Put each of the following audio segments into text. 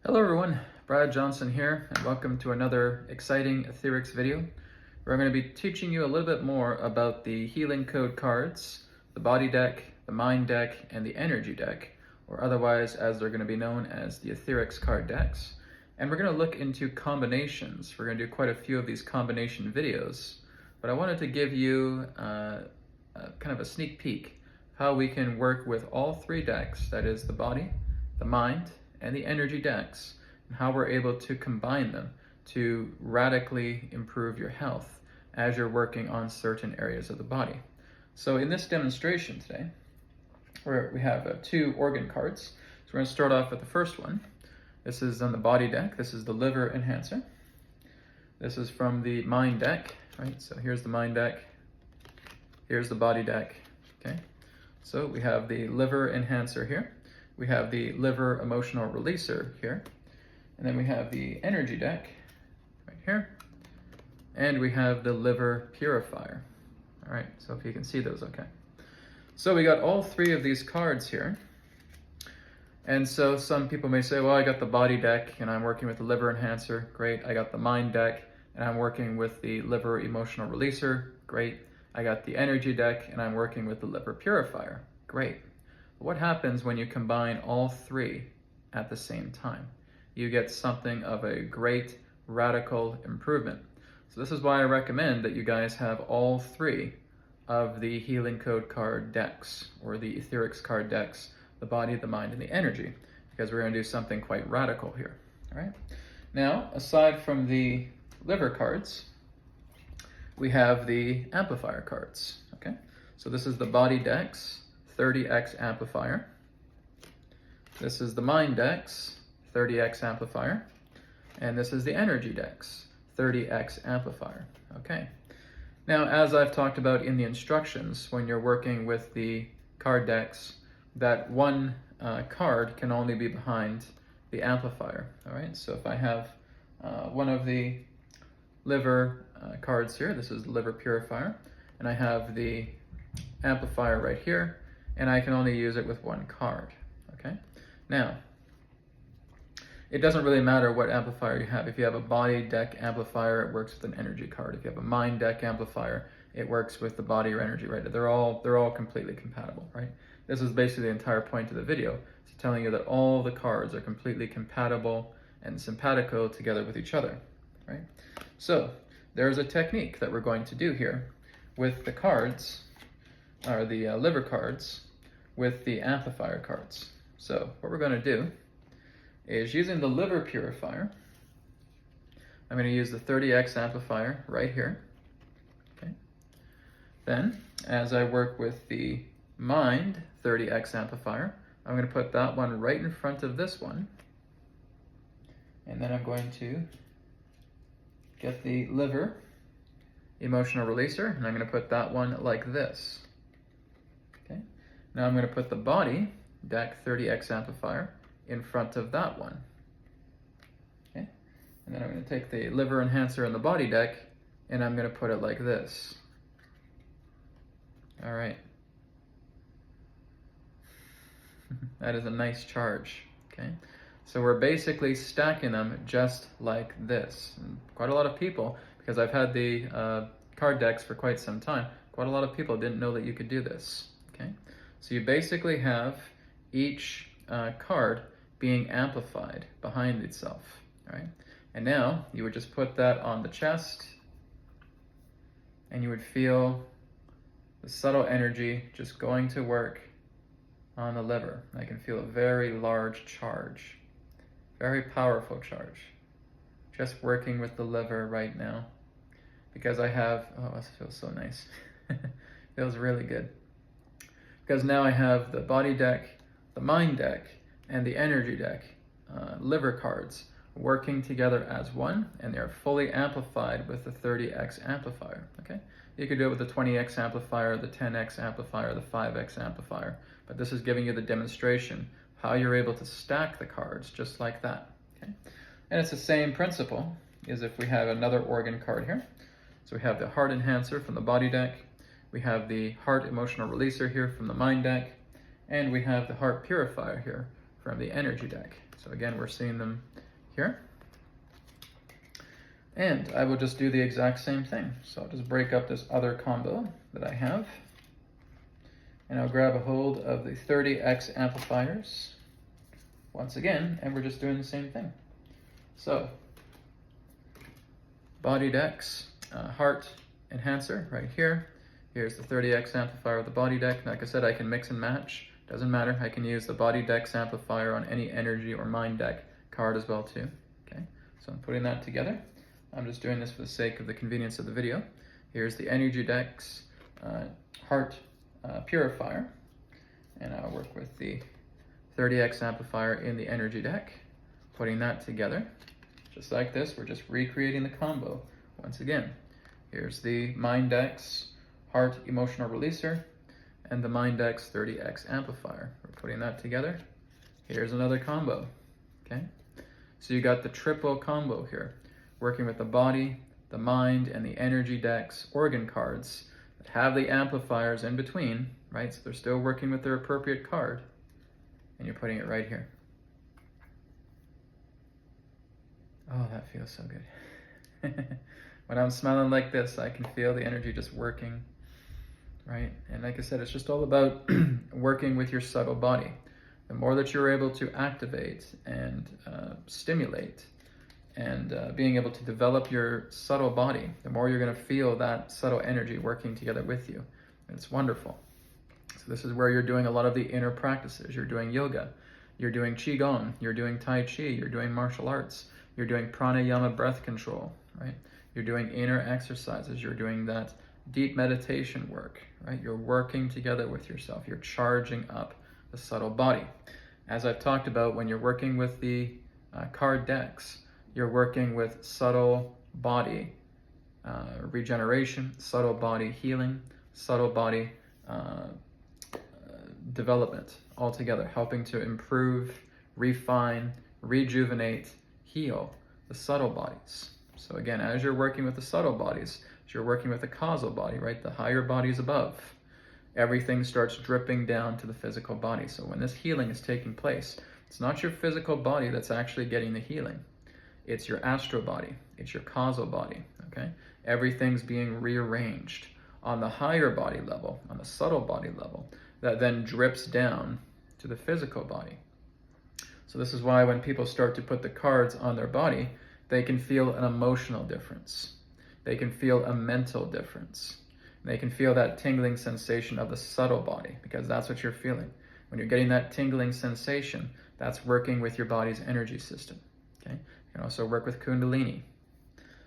Hello everyone, Brad Johnson here, and welcome to another exciting AetherX video, where I'm going to be teaching you a little bit more about the healing code cards, the body deck, the mind deck, and the energy deck, or otherwise as they're going to be known as the AetherX Card Decks. And we're going to look into combinations. We're going to do quite a few of these combination videos, but I wanted to give you kind of a sneak peek how we can work with all three decks, that is the body, the mind, and the energy decks, and how we're able to combine them to radically improve your health as you're working on certain areas of the body. So in this demonstration today, we have two organ cards. So we're going to start off with the first one. This is on the body deck. This is the liver enhancer. This is from the mind deck, right? So here's the mind deck. Here's the body deck, okay? So we have the liver enhancer here. We have the liver emotional releaser here, and then we have the energy deck right here, and we have the liver purifier. All right, so if you can see those, okay. So we got all three of these cards here, and so some people may say, well, I got the body deck and I'm working with the liver enhancer, great. I got the mind deck and I'm working with the liver emotional releaser, great. I got the energy deck and I'm working with the liver purifier, great. What happens when you combine all three at the same time? You get something of a great radical improvement. So this is why I recommend that you guys have all three of the healing code card decks, or the AetherX card decks, the body, the mind, and the energy, because we're going to do something quite radical here. All right. Now, aside from the liver cards, we have the amplifier cards. Okay. So this is the body decks 30x amplifier. This is the mind decks 30x amplifier, and this is the energy decks 30x amplifier. Okay. Now, as I've talked about in the instructions, when you're working with the card decks, that one card can only be behind the amplifier. All right. So if I have one of the liver cards here, this is the liver purifier, and I have the amplifier right here, and I can only use it with one card, okay? Now, it doesn't really matter what amplifier you have. If you have a body deck amplifier, it works with an energy card. If you have a mind deck amplifier, it works with the body or energy, right? They're all completely compatible, right? This is basically the entire point of the video. It's telling you that all the cards are completely compatible and simpatico together with each other, right? So, there's a technique that we're going to do here with the cards, or the liver cards, with the amplifier cards. So what we're going to do is, using the liver purifier, I'm going to use the 30x amplifier right here. Okay. Then, as I work with the mind 30x amplifier, I'm going to put that one right in front of this one. And then I'm going to get the liver emotional releaser, and I'm going to put that one like this. Okay. Now I'm going to put the body deck 30x amplifier in front of that one. Okay. And then I'm going to take the liver enhancer and the body deck, and I'm going to put it like this. All right. That is a nice charge. Okay. So we're basically stacking them just like this. And quite a lot of people, because I've had the card decks for quite some time, quite a lot of people didn't know that you could do this. Okay, so you basically have each card being amplified behind itself, right? And now you would just put that on the chest, and you would feel the subtle energy just going to work on the liver. I can feel a very large charge, very powerful charge, just working with the liver right now, because I have, oh, this feels so nice. Feels really good. Because now I have the body deck, the mind deck, and the energy deck, liver cards, working together as one, and they're fully amplified with the 30x amplifier, okay? You could do it with the 20x amplifier, the 10x amplifier, the 5x amplifier, but this is giving you the demonstration how you're able to stack the cards just like that, okay? And it's the same principle as if we have another organ card here. So we have the heart enhancer from the body deck, we have the heart emotional releaser here from the mind deck, and we have the heart purifier here from the energy deck. So again, we're seeing them here. And I will just do the exact same thing. So I'll just break up this other combo that I have. And I'll grab a hold of the 30X amplifiers once again, and we're just doing the same thing. So, body decks, heart enhancer right here. Here's the 30X amplifier of the body deck. Like I said, I can mix and match. Doesn't matter. I can use the body deck's amplifier on any energy or mind deck card as well too. Okay, so I'm putting that together. I'm just doing this for the sake of the convenience of the video. Here's the energy deck's heart purifier, and I'll work with the 30X amplifier in the energy deck, putting that together. Just like this, we're just recreating the combo once again. Here's the mind deck's heart emotional releaser and the mind deck's 30X amplifier. We're putting that together. Here's another combo, okay? So you got the triple combo here, working with the body, the mind, and the energy deck's organ cards that have the amplifiers in between, right? So they're still working with their appropriate card, and you're putting it right here. Oh, that feels so good. When I'm smelling like this, I can feel the energy just working, right? And like I said, it's just all about working with your subtle body. The more that you're able to activate and stimulate and being able to develop your subtle body, the more you're going to feel that subtle energy working together with you. And it's wonderful. So this is where you're doing a lot of the inner practices. You're doing yoga, you're doing qigong, you're doing tai chi, you're doing martial arts, you're doing pranayama breath control, right? You're doing inner exercises, you're doing that deep meditation work, right? You're working together with yourself, you're charging up the subtle body. As I've talked about, when you're working with the card decks, you're working with subtle body regeneration, subtle body healing, subtle body development altogether, helping to improve, refine, rejuvenate, heal the subtle bodies. So again, as you're working with the subtle bodies, as you're working with the causal body, right, the higher bodies above, everything starts dripping down to the physical body. So when this healing is taking place, it's not your physical body that's actually getting the healing. It's your astral body. It's your causal body, okay? Everything's being rearranged on the higher body level, on the subtle body level, that then drips down to the physical body. So this is why when people start to put the cards on their body, they can feel an emotional difference. They can feel a mental difference. They can feel that tingling sensation of the subtle body, because that's what you're feeling. When you're getting that tingling sensation, that's working with your body's energy system, okay? You can also work with Kundalini.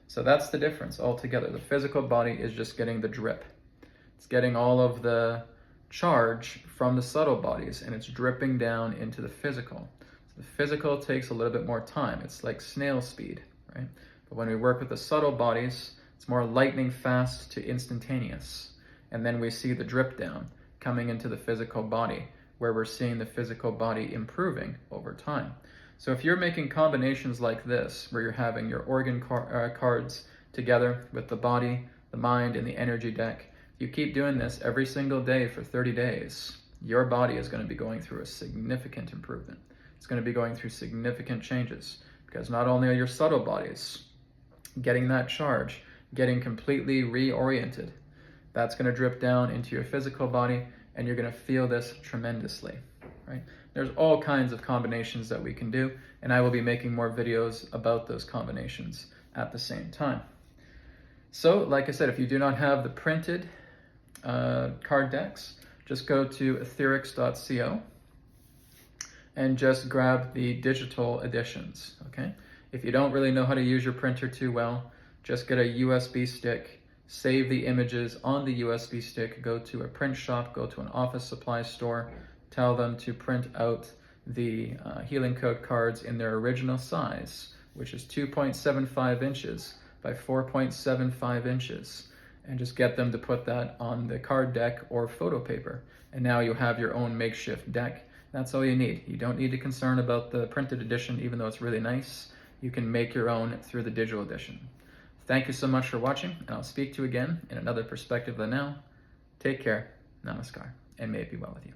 So that's the difference altogether. The physical body is just getting the drip. It's getting all of the charge from the subtle bodies, and it's dripping down into the physical. So the physical takes a little bit more time. It's like snail speed, right? But when we work with the subtle bodies, it's more lightning fast to instantaneous. And then we see the drip down coming into the physical body, where we're seeing the physical body improving over time. So if you're making combinations like this, where you're having your organ cards together with the body, the mind, and the energy deck, you keep doing this every single day for 30 days, your body is going to be going through a significant improvement. It's going to be going through significant changes, because not only are your subtle bodies getting that charge, getting completely reoriented, that's going to drip down into your physical body, and you're going to feel this tremendously, right? There's all kinds of combinations that we can do, and I will be making more videos about those combinations at the same time. So, like I said, if you do not have the printed card decks, just go to AetherX.co and just grab the digital editions, okay? If you don't really know how to use your printer too well, just get a USB stick, save the images on the USB stick, go to a print shop, go to an office supply store, tell them to print out the healing code cards in their original size, which is 2.75 inches by 4.75 inches, and just get them to put that on the card deck or photo paper. And now you have your own makeshift deck. That's all you need. You don't need to concern about the printed edition, even though it's really nice. You can make your own through the digital edition. Thank you so much for watching, and I'll speak to you again in another perspective of the now. Take care, namaskar, and may it be well with you.